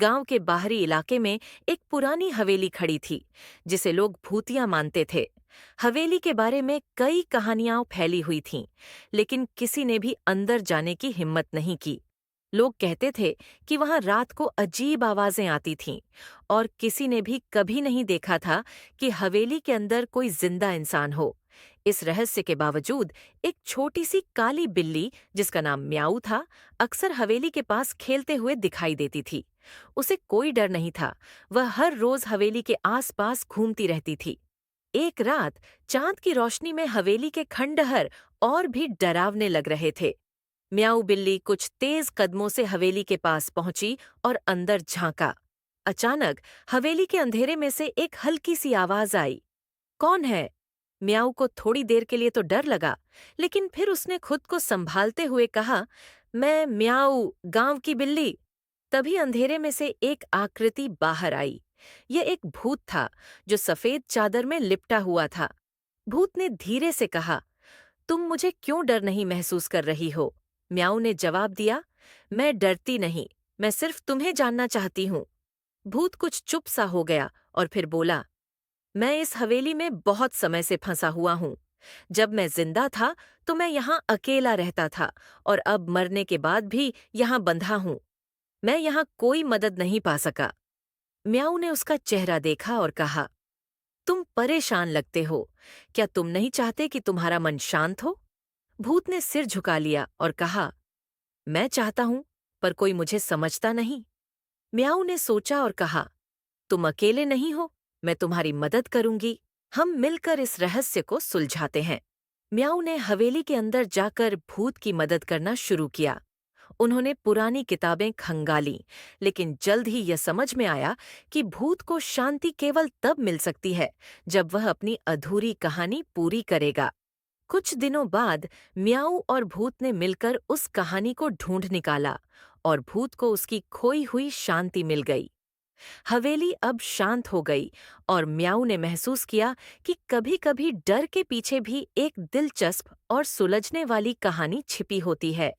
गांव के बाहरी इलाके में एक पुरानी हवेली खड़ी थी, जिसे लोग भूतिया मानते थे। हवेली के बारे में कई कहानियां फैली हुई थीं, लेकिन किसी ने भी अंदर जाने की हिम्मत नहीं की। लोग कहते थे कि वहां रात को अजीब आवाजें आती थीं, और किसी ने भी कभी नहीं देखा था कि हवेली के अंदर कोई जिंदा इंसान हो। इस रहस्य के बावजूद एक छोटी सी काली बिल्ली, जिसका नाम म्याऊ था, अक्सर हवेली के पास खेलते हुए दिखाई देती थी। उसे कोई डर नहीं था। वह हर रोज हवेली के आसपास घूमती रहती थी। एक रात चांद की रोशनी में हवेली के खंडहर और भी डरावने लग रहे थे। म्याऊ बिल्ली कुछ तेज कदमों से हवेली के पास पहुंची और अंदर झांका। अचानक हवेली के अंधेरे में से एक हल्की सी आवाज आई। कौन है? म्याऊ को थोड़ी देर के लिए तो डर लगा, लेकिन फिर उसने खुद को संभालते हुए कहा, मैं म्याऊ, गांव की बिल्ली। तभी अंधेरे में से एक आकृति बाहर आई। यह एक भूत था, जो सफेद चादर में लिपटा हुआ था। भूत ने धीरे से कहा, तुम मुझे क्यों डर नहीं महसूस कर रही हो? म्याऊ ने जवाब दिया, मैं डरती नहीं, मैं सिर्फ तुम्हें जानना चाहती हूँ। भूत कुछ चुप सा हो गया और फिर बोला, मैं इस हवेली में बहुत समय से फंसा हुआ हूँ। जब मैं जिंदा था तो मैं यहाँ अकेला रहता था, और अब मरने के बाद भी यहाँ बंधा हूँ। मैं यहाँ कोई मदद नहीं पा सका। म्याऊ ने उसका चेहरा देखा और कहा, तुम परेशान लगते हो। क्या तुम नहीं चाहते कि तुम्हारा मन शांत हो? भूत ने सिर झुका लिया और कहा, मैं चाहता हूं, पर कोई मुझे समझता नहीं। म्याऊ ने सोचा और कहा, तुम अकेले नहीं हो, मैं तुम्हारी मदद करूंगी। हम मिलकर इस रहस्य को सुलझाते हैं। म्याऊ ने हवेली के अंदर जाकर भूत की मदद करना शुरू किया। उन्होंने पुरानी किताबें खंगाली, लेकिन जल्द ही यह समझ में आया कि भूत को शांति केवल तब मिल सकती है जब वह अपनी अधूरी कहानी पूरी करेगा। कुछ दिनों बाद म्याऊ और भूत ने मिलकर उस कहानी को ढूंढ निकाला, और भूत को उसकी खोई हुई शांति मिल गई। हवेली अब शांत हो गई, और म्याऊ ने महसूस किया कि कभी-कभी डर के पीछे भी एक दिलचस्प और सुलझने वाली कहानी छिपी होती है।